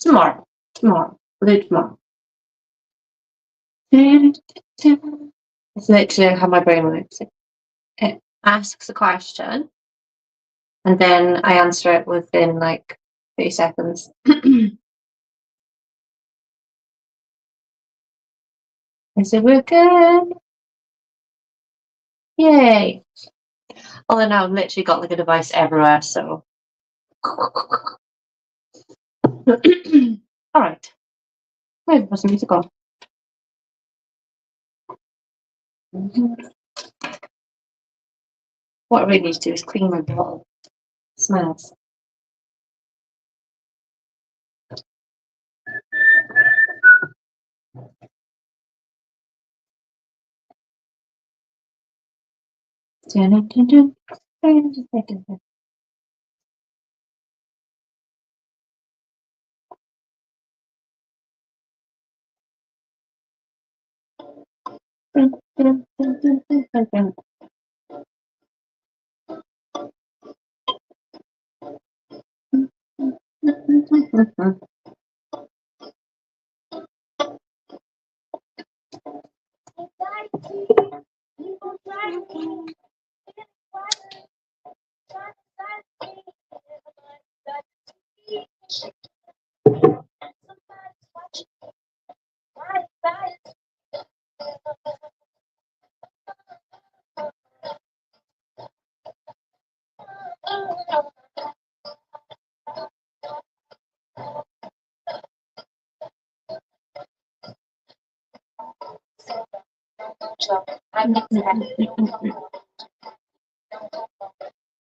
Tomorrow. We'll do it tomorrow. It's literally how my brain works. It asks a question, and then I answer it within like 30 seconds. Is it working? Yay! Although now I've literally got like a device everywhere, so. Alright. Where's the music on? What I really need to do is clean my bottle. It smells.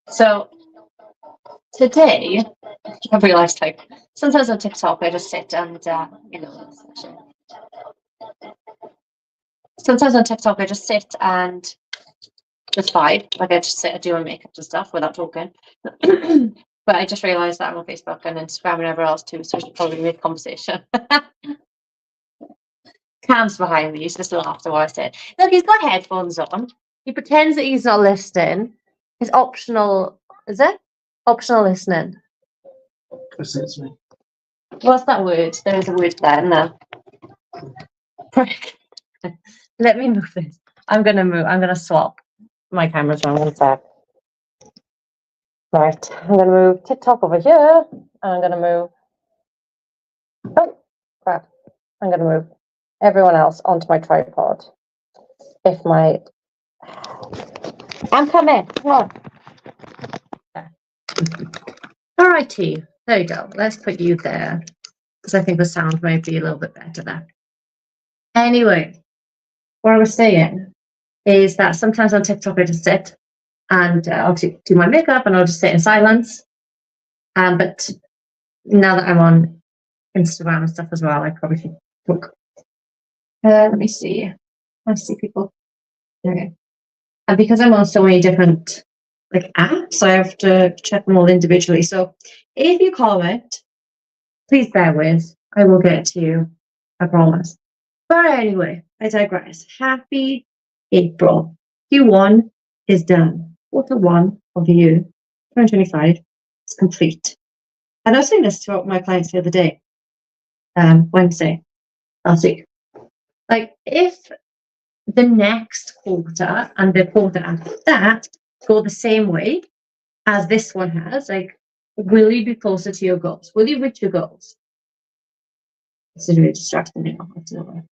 So today, I've realised like sometimes on TikTok I just sit and sometimes on TikTok I just sit and just vibe. Like I just sit and do my makeup and stuff without talking. But I just realised that I'm on Facebook and Instagram and everywhere else too, so I should probably make conversation. Cam's behind me, he's just laughed at what I said. Look, he's got headphones on. He pretends that he's not listening. It's optional, is it? Optional listening. Listening. What's that word? There is a word there, isn't there? Prick. Let me move this. I'm gonna swap my cameras around 1 sec. Right, I'm gonna move TikTok over here, and I'm gonna move. Oh, crap. I'm gonna move everyone else onto my tripod. If my. I'm coming. Come on. Okay. Alrighty. There you go. Let's put you there, because I think the sound might be a little bit better there. Anyway, what I was saying is that sometimes on TikTok I just sit and I'll do my makeup and I'll just sit in silence. But now that I'm on Instagram and stuff as well, I probably should talk. Let me see. I see people. Okay. And because I'm on so many different like apps, I have to check them all individually. So if you comment, please bear with. I will get to you. I promise. But anyway, I digress. Happy April. Q1 is done. Quarter 1 of the year 2025 is complete. And I was saying this to my clients the other day, Wednesday, last week. Like, if the next quarter and the quarter after that go the same way as this one has, like, will you be closer to your goals? Will you reach your goals? This is really distracting now. I don't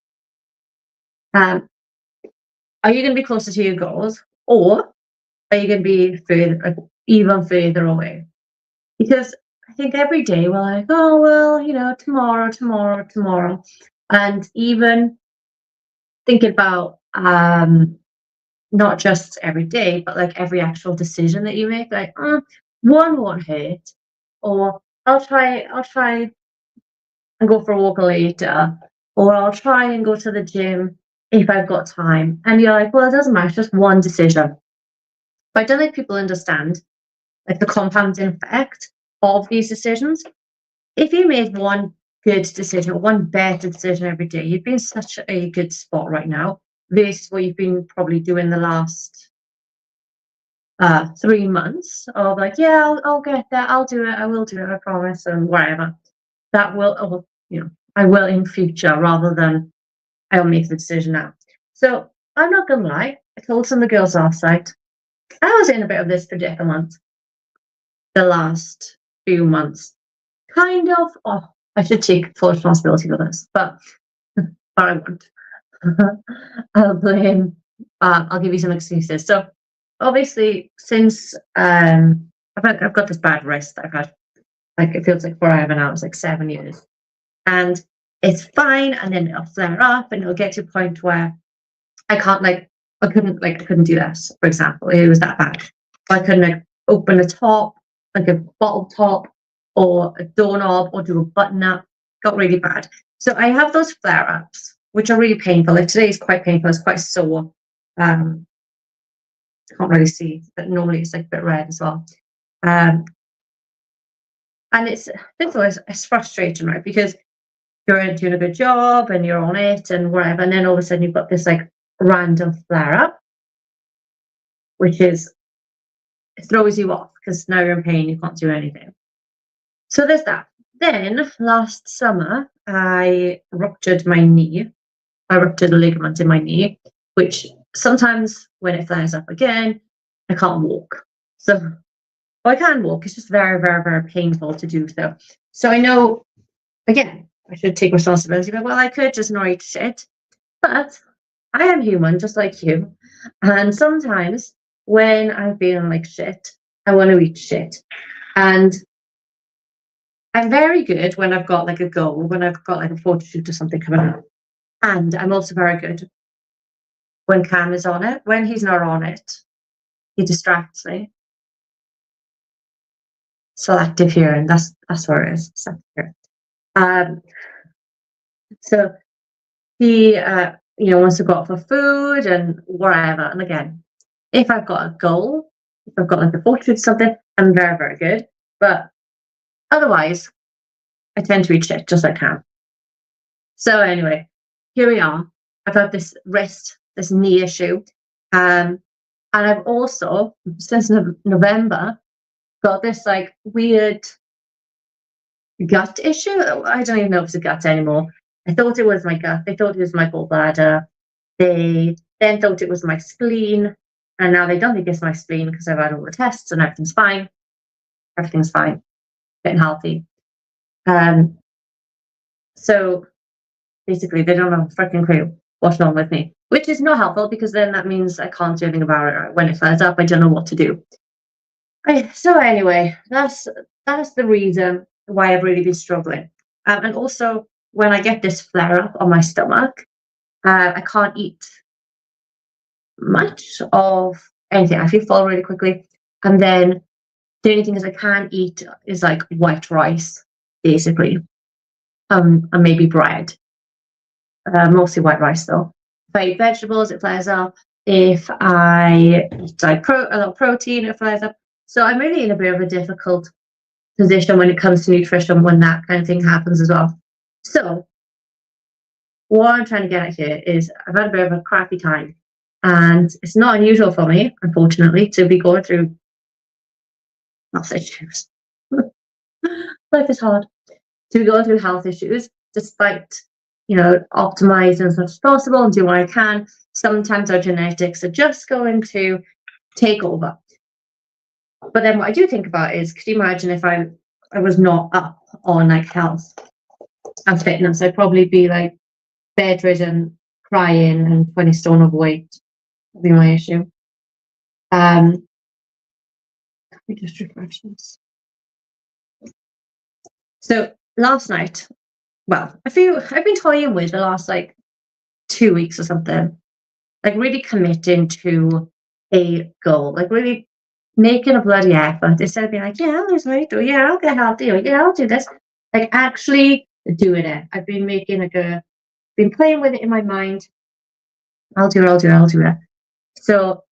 know. Are you going to be closer to your goals, or are you going to be further, like, even further away? Because I think every day we're like, oh, well, you know, tomorrow. And even thinking about not just every day, but like every actual decision that you make, like, one won't hurt, or I'll try and go for a walk later, or I'll try and go to the gym if I've got time. And you're like, well, it doesn't matter, it's just one decision. But I don't think people understand like the compounding effect of these decisions. If you made one good decision, one better decision every day, you'd be in such a good spot right now versus what you've been probably doing the last 3 months of like, yeah, I'll get there, I'll do it, I will do it, I promise, and whatever. that will, I will in future rather than I'll make the decision now. So I'm not gonna lie, I told some of the girls last night, I was in a bit of this predicament the last few months. Kind of, I should take full responsibility for this, but I won't. I'll blame, I'll give you some excuses. So obviously since I've got this bad wrist that I've had, like it feels like forever now, it's like 7 years. And it's fine, and then it'll flare up and it'll get to a point where I couldn't do this, for example. It was that bad. I couldn't like open a top, like a bottle top or a doorknob or do a button up. Got really bad. So I have those flare-ups, which are really painful. Like today is quite painful, it's quite sore. Can't really see, but normally it's like a bit red as well. And it's frustrating, right? Because you're doing a good job and you're on it and whatever, and then all of a sudden you've got this like random flare up, which is, it throws you off because now you're in pain, you can't do anything. So there's that. Then last summer I ruptured my knee. I ruptured a ligament in my knee, which sometimes when it flares up again, I can't walk. So I can walk, it's just very, very, very painful to do so. So I know, again, I should take responsibility, but well, I could just not eat shit. But I am human, just like you. And sometimes when I'm feeling like shit, I want to eat shit. And I'm very good when I've got like a goal, when I've got like a photo shoot or something coming up. And I'm also very good when Cam is on it. When he's not on it, he distracts me. Selective hearing, that's where it is. Selective hearing. So he wants to go out for food and whatever. And again, if I've got a goal, if I've got like a photo shoot or something, I'm very, very good. But otherwise, I tend to eat shit just like Cam. So anyway, here we are. I've got this wrist, this knee issue. And I've also, since November, got this like weird gut issue. I don't even know if it's a gut anymore. I thought it was my gut. They thought it was my gallbladder. They then thought it was my spleen. And now they don't think it's my spleen because I've had all the tests and everything's fine. Everything's fine. Getting healthy. So basically they don't have a freaking clue what's wrong with me, which is not helpful because then that means I can't do anything about it. When it flares up, I don't know what to do. So anyway, that's the reason why I've really been struggling. And also when I get this flare up on my stomach, I can't eat much of anything. I feel full really quickly. And then the only thing is I can't eat is like white rice, basically. And maybe bread. Mostly white rice though. If I eat vegetables, it flares up. If I eat like a lot of protein, it flares up. So I'm really in a bit of a difficult position when it comes to nutrition when that kind of thing happens as well. So what I'm trying to get at here is I've had a bit of a crappy time, and it's not unusual for me, unfortunately, to be going through health issues. Life is hard. To go through health issues, despite optimizing as much as possible and do what I can. Sometimes our genetics are just going to take over. But then what I do think about is, could you imagine if I was not up on like health and fitness? I'd probably be like bedridden, crying, and 20 stone overweight. That'd be my issue. Let me just refresh this. So last night, well, I've been toying with the last like 2 weeks or something, like really committing to a goal, like really making a bloody effort instead of being like, yeah, I'll lose weight, or yeah, I'll get healthy, or yeah, I'll do this. Like actually doing it. I've been been playing with it in my mind. I'll do it. So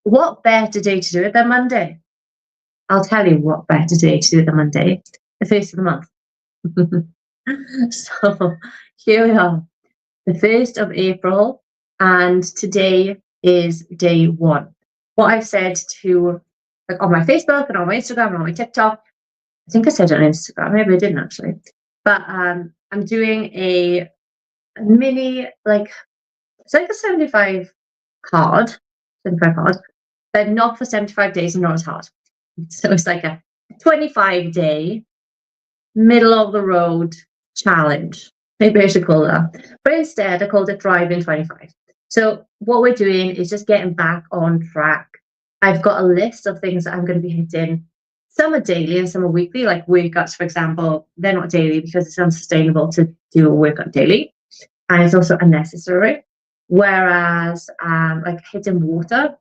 what better day to do it than Monday? I'll tell you what better day to do it than Monday, the 1st of the month. So here we are, the 1st of April, and today is day 1. What I've said to, like, on my Facebook and on my Instagram and on my TikTok, I think I said it on Instagram, maybe I didn't actually. But I'm doing a mini, like, it's like a 75 hard, but not for 75 days and not as hard. So it's like a 25-day, middle of the road challenge. Maybe I should call that. But instead, I called it Thrive in 25. So what we're doing is just getting back on track. I've got a list of things that I'm going to be hitting. Some are daily and some are weekly, like workouts, for example. They're not daily because it's unsustainable to do a workout daily. And it's also unnecessary. Whereas like hitting water,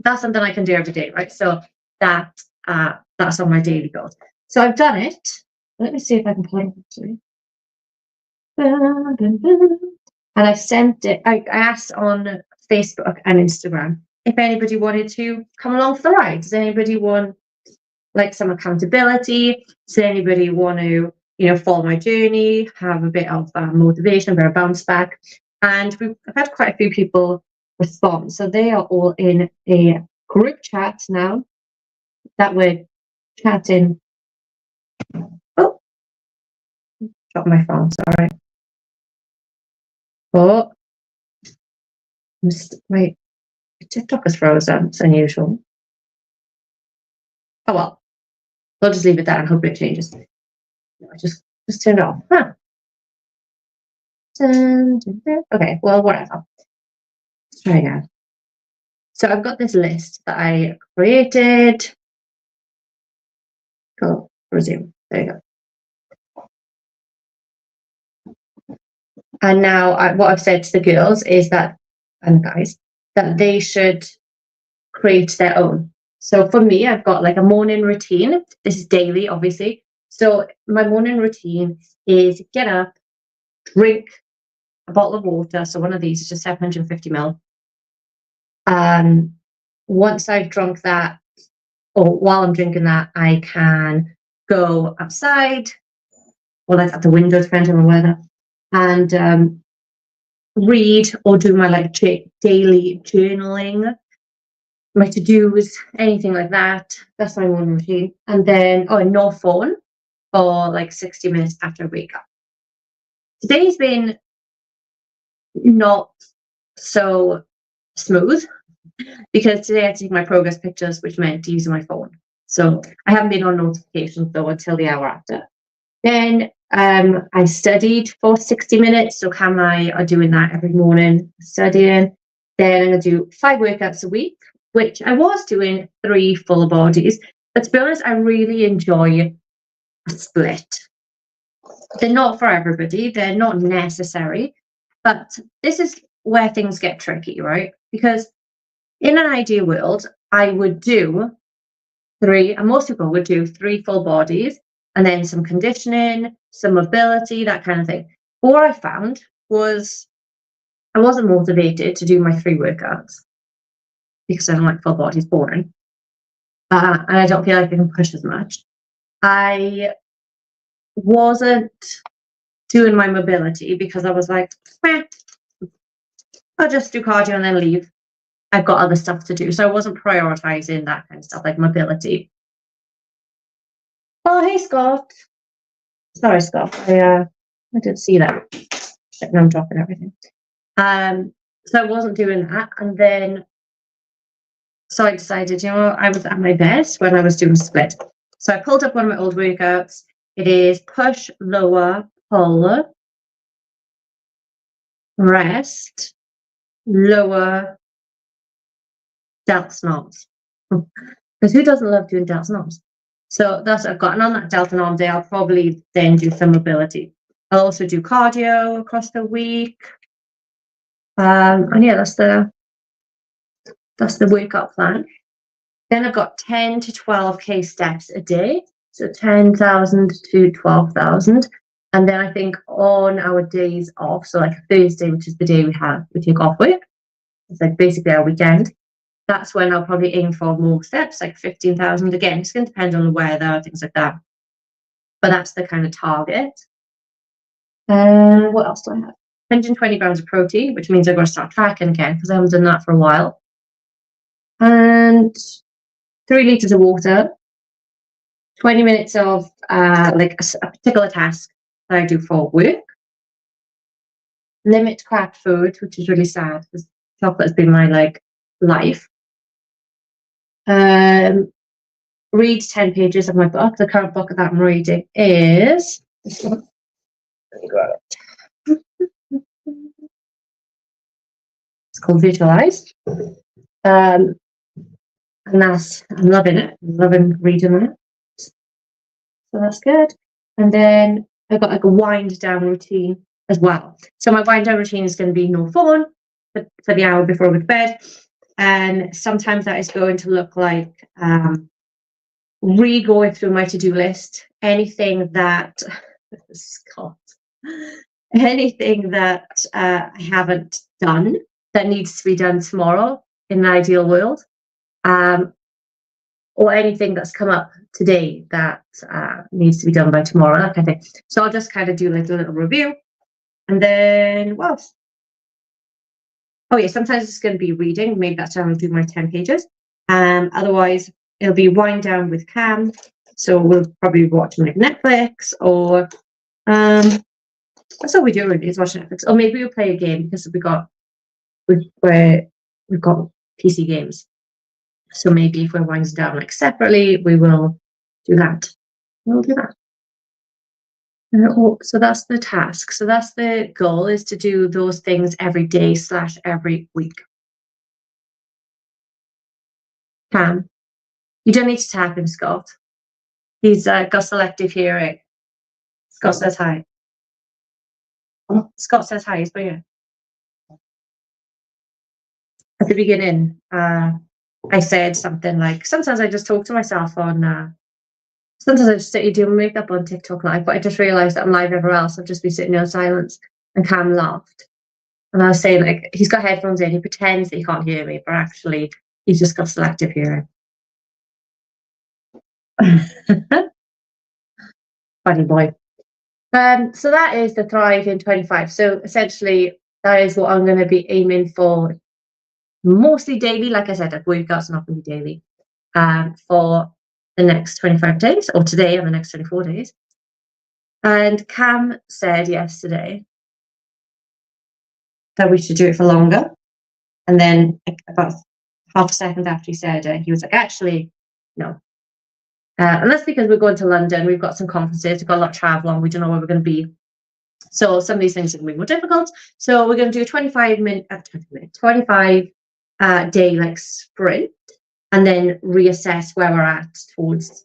that's something I can do every day, right? So that's on my daily goals. So I've done it. Let me see if I can play it. And I've sent it. I asked on Facebook and Instagram if anybody wanted to come along for the ride. Does anybody want like some accountability? Does anybody want to, follow my journey, have a bit of motivation, a bit of bounce back? And I've had quite a few people respond. So they are all in a group chat now that we're chatting. Oh, drop my phone, sorry. Oh, my TikTok is frozen. It's unusual. Oh well, we'll just leave it there and hope it changes. No, I just turned it off. Huh. Okay, well, whatever. Let's try again. So I've got this list that I created. Go resume. There you go. And now what I've said to the girls is that, and the guys, that they should create their own. So for me, I've got like a morning routine. This is daily, obviously. So my morning routine is get up, drink a bottle of water. So one of these is just 750 ml. Once I've drunk that, or while I'm drinking that, I can go outside or like at the window, depending on the weather, and read or do my like daily journaling, my to-dos, anything like that. That's my morning routine. And then, no phone for like 60 minutes after I wake up. Today's been not so smooth because today I had to take my progress pictures, which meant using my phone. So I haven't been on notifications though until the hour after. Then I studied for 60 minutes. So Cam and I are doing that every morning, studying. Then I'm going to do 5 workouts a week, which I was doing 3 full bodies. But to be honest, I really enjoy a split. They're not for everybody. They're not necessary. But this is where things get tricky, right? Because in an ideal world, I would do 3, and most people would do 3 full bodies, and then some conditioning, some mobility, that kind of thing. What I found was I wasn't motivated to do my 3 workouts because I don't like full bodies, boring. And I don't feel like I can push as much. I wasn't doing my mobility because I was like, I'll just do cardio and then leave. I've got other stuff to do. So I wasn't prioritizing that kind of stuff like mobility. Oh, hey, Scott. Sorry, Scott. I didn't see that. Now I'm dropping everything. So I wasn't doing that. And then, so I decided, I was at my best when I was doing split. So I pulled up one of my old workouts. It is push, lower, pull, rest, lower, delts and arms. Because who doesn't love doing delts and arms? So that's what I've got. And on that delta and arm day, I'll probably then do some mobility. I'll also do cardio across the week. And yeah, that's the workout plan. Then I've got 10 to 12K steps a day. So 10,000 to 12,000. And then I think on our days off, so like Thursday, which is the day we take off work, it's like basically our weekend. That's when I'll probably aim for more steps, like 15,000. Again, it's going to depend on the weather, things like that. But that's the kind of target. What else do I have? 120 grams of protein, which means I've got to start tracking again because I haven't done that for a while. And 3 liters of water, 20 minutes of like a particular task. that I do for work. Limit cracked food, which is really sad because chocolate has been my life. Read 10 pages of my book. The current book that I'm reading is this one. It's called Visualize. And I'm loving it. I'm loving reading it. So that's good. And then I've got a wind down routine as well. So my wind down routine is going to be no phone for the hour before I go to bed. And sometimes that is going to look like re-going through my to-do list. Anything that anything that I haven't done that needs to be done tomorrow in an ideal world. Or anything that's come up today that needs to be done by tomorrow, that kind of thing. So I'll just kind of do like a little review. And then what else? Oh yeah, sometimes it's going to be reading. Maybe that's how I'll do my 10 pages. Otherwise, it'll be wind down with Cam. So we'll probably watch like Netflix or that's all we do really is watch Netflix. Or maybe we'll play a game because we've got PC games. So maybe if we're winding down like separately, we will do that. We'll do that. So that's the task. So that's the goal, is to do those things every day / every week. Cam, you don't need to tap him, Scott. He's got selective hearing. Scott says hi. Scott says hi, he's here. At the beginning, I said something like, sometimes I just talk to myself on, sometimes I just sit here doing makeup on TikTok live, but I just realised that I'm live everywhere else. I've just been sitting there in silence, and Cam laughed. And I was saying, like, he's got headphones in, he pretends that he can't hear me, but actually he's just got selective hearing. Funny boy. So that is the Thrive in 25. So essentially that is what I'm going to be aiming for, mostly daily. Like I said, at workouts, not going to be daily, for the next 25 days, or today and the next 24 days. And Cam said yesterday that we should do it for longer. And then about half a second after he said it, he was like, actually, no. And that's because we're going to London. We've got some conferences, we've got a lot of travel on, we don't know where we're going to be. So some of these things are going to be more difficult. So we're going to do a 25 day like sprint, and then reassess where we're at towards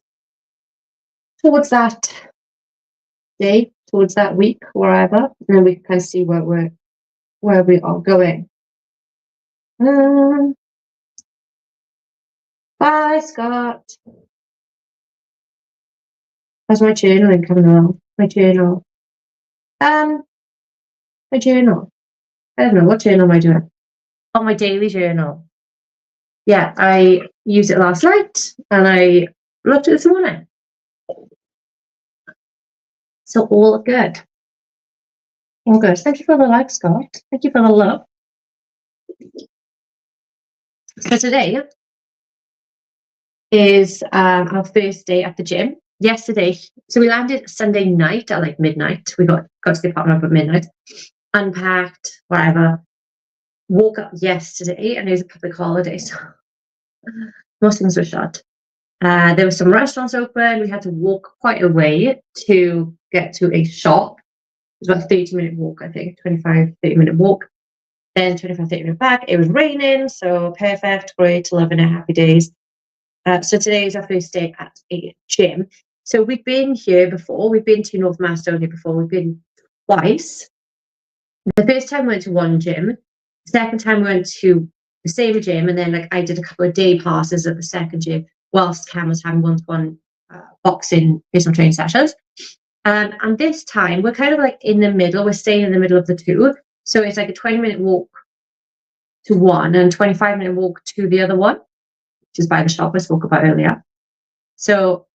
that day, towards that week, wherever, and then we can kind of see where we are going. Bye, Scott. How's my journaling coming along? My journal. My journal. I don't know, what journal am I doing? Oh, my daily journal. Yeah, I used it last night and I looked at it this morning. So all good. All good. Thank you for the like, Scott. Thank you for the love. So today is our first day at the gym. Yesterday, so we landed Sunday night at like midnight. We got to the apartment at midnight, unpacked, whatever. Woke up yesterday, and it was a public holiday, so most things were shut. There were some restaurants open. We had to walk quite a way to get to a shop. It was about a 30-minute walk, I think, 25-30-minute walk. Then 25-30-minute back. It was raining, so perfect, great, loving it, happy days. So today is our first day at a gym. So we've been here before. We've been to North Macedonia before. We've been twice. The first time we went to one gym. The second time we went to the same gym, and then I did a couple of day passes at the second gym whilst Cam was having one-to-one boxing personal training sessions. And this time we're kind of like in the middle. We're staying in the middle of the two. So it's like a 20-minute walk to one and 25-minute walk to the other one, which is by the shop I spoke about earlier. So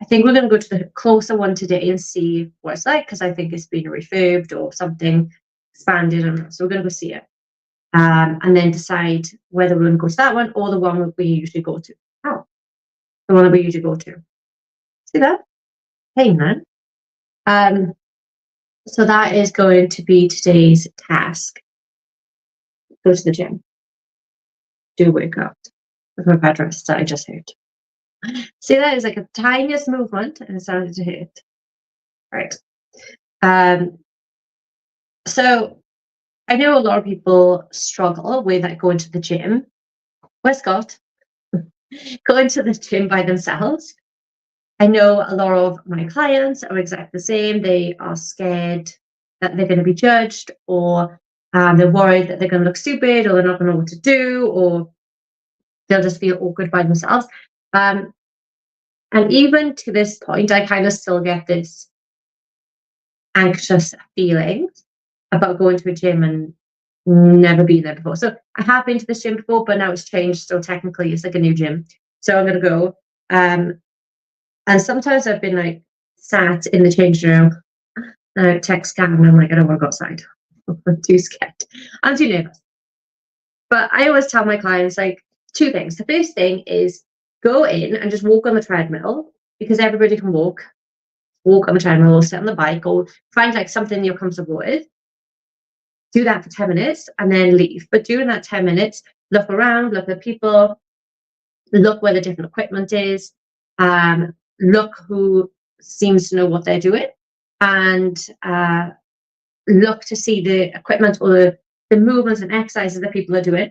I think we're going to go to the closer one today and see what it's like, because I think it's been refurbed or something expanded. And so we're going to go see it. And then decide whether we're going to go to that one or the one we usually go to. Oh, the one that we usually go to. See that? Hey, man. So that is going to be today's task. Go to the gym. Do a workout with my bed rest that I just heard. See, that is like a tiniest movement and it started to hurt. Right. So I know a lot of people struggle with like going to the gym. Where's Scott? Going to the gym by themselves. I know a lot of my clients are exactly the same. They are scared that they're going to be judged, or they're worried that they're going to look stupid, or they're not going to know what to do, or they'll just feel awkward by themselves. And even to this point, I kind of still get this anxious feeling about going to a gym and never been there before. So I have been to this gym before, but now it's changed. So technically it's like a new gym. So I'm going to go. And sometimes I've been like sat in the changing room and I text Gavin and I'm like, I don't want to go outside. I'm too scared. I'm too nervous. But I always tell my clients like two things. The first thing is go in and just walk on the treadmill, because everybody can walk on the treadmill or sit on the bike or find like something you're comfortable with. Do that for 10 minutes and then leave. But during that 10 minutes, look around, look at people, look where the different equipment is, look who seems to know what they're doing, and look to see the equipment or the movements and exercises that people are doing,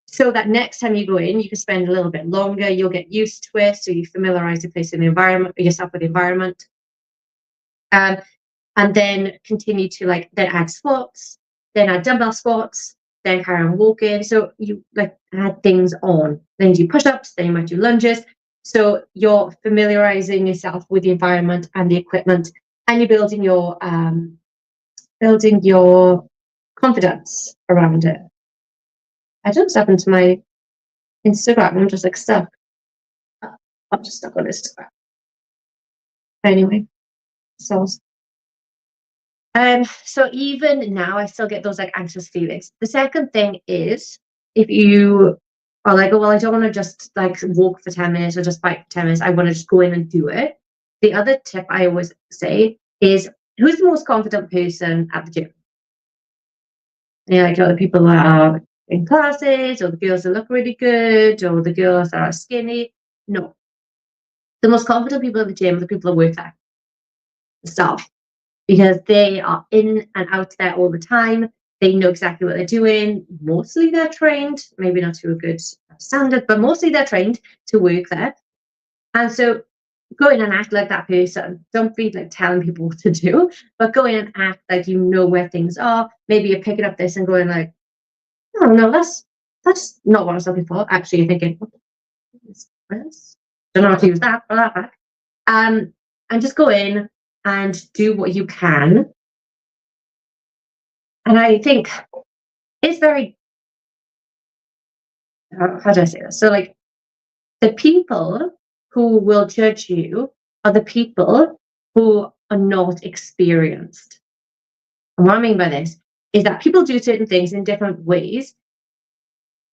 so that next time you go in, you can spend a little bit longer, you'll get used to it, so you familiarize yourself with the environment. And then continue to like then add squats, then add dumbbell squats, then carry on walking. So you like add things on. Then you do push-ups, then you might do lunges. So you're familiarizing yourself with the environment and the equipment, and you're building your confidence around it. I don't step into my Instagram. I'm just like stuck. I'm just stuck on Instagram. Anyway, so even now I still get those like anxious feelings. The second thing is, if you are like, oh well, I don't want to just like walk for 10 minutes or just bike for 10 minutes, I want to just go in and do it. The other tip I always say is, who's the most confident person at the gym? You know, like the people that are in classes, or the girls that look really good, or the girls that are skinny. No. The most confident people at the gym are the people that work there. The staff. Because they are in and out there all the time. They know exactly what they're doing. Mostly they're trained, maybe not to a good standard, but mostly they're trained to work there. And so go in and act like that person. Don't be like telling people what to do, but go in and act like you know where things are. Maybe you're picking up this and going like, oh no, that's not what I was looking for. Actually, you're thinking, what is this? Don't know how to use that or that back. And just go in and do what you can. And I think it's very, how do I say this? So like, the people who will judge you are the people who are not experienced. And what I mean by this is that people do certain things in different ways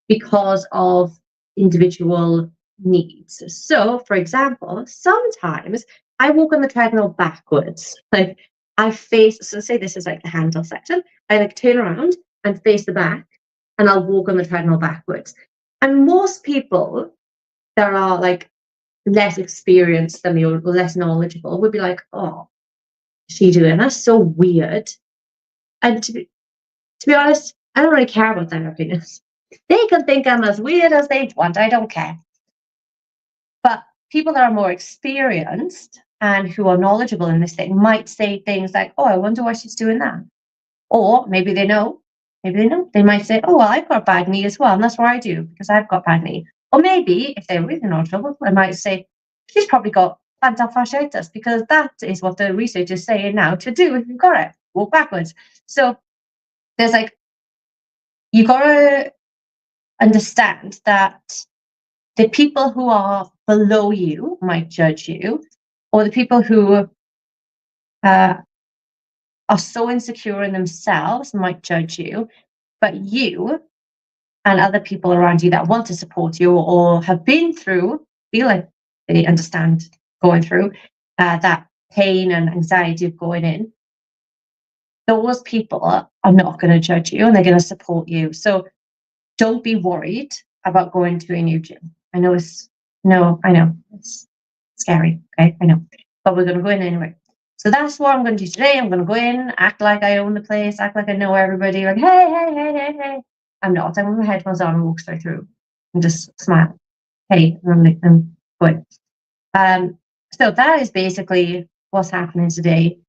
because of individual needs. So, for example, sometimes I walk on the treadmill backwards. Like so say this is like the handle section. I like turn around and face the back, and I'll walk on the treadmill backwards. And most people that are like less experienced than me or less knowledgeable would be like, oh, she doing that's so weird. And to be honest, I don't really care about their opinions. They can think I'm as weird as they want. I don't care. But people that are more experienced and who are knowledgeable in this thing might say things like, oh, I wonder why she's doing that. Or maybe they know. Maybe they know. They might say, oh, well, I've got bad knee as well. And that's what I do because I've got bad knee. Or maybe if they're really knowledgeable, they might say, she's probably got plantar fasciitis because that is what the research is saying now to do if you've got it. Walk backwards. So there's like, you got to understand that the people who are below you might judge you, or the people who are so insecure in themselves might judge you, but you and other people around you that want to support you or have been through, feel like they understand going through that pain and anxiety of going in, those people are not going to judge you and they're going to support you. So don't be worried about going to a new gym. I know it's scary. Okay, I know, but we're going to go in anyway. So that's what I'm going to do today. I'm going to go in, act like I own the place, act like I know everybody. Like, hey. I'm not. I'm with my headphones on and walk straight through and just smile. Hey, I'm good. So that is basically what's happening today.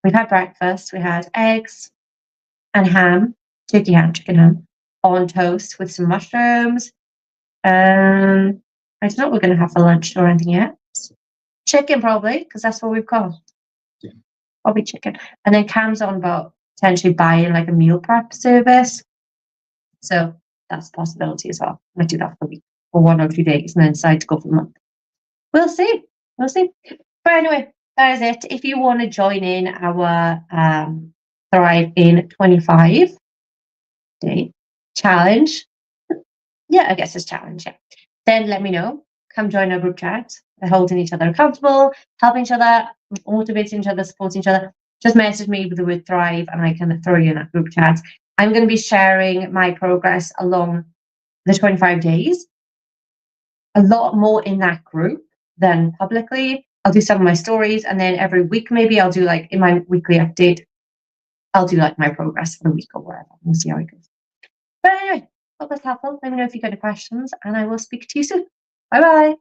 We've had breakfast. We had eggs and ham, chicken ham, on toast with some mushrooms. I don't know what we're going to have for lunch or anything yet. Chicken probably, because that's what we've got. Yeah. Probably chicken. And then Cam's on about potentially buying like a meal prep service. So that's a possibility as well. I might do that for a week or 1 or 2 days and then decide to go for a month. We'll see. But anyway, that is it. If you want to join in our Thrive in 25 day challenge, yeah, I guess it's challenge, yeah. Then let me know. Come join our group chat. We're holding each other accountable, helping each other, motivating each other, supporting each other. Just message me with the word Thrive and I can throw you in that group chat. I'm going to be sharing my progress along the 25 days. A lot more in that group than publicly. I'll do some of my stories and then every week maybe I'll do like in my weekly update, I'll do like my progress for the week or whatever. We'll see how it goes. But anyway, hope that's helpful. Let me know if you've got any questions and I will speak to you soon. Bye bye.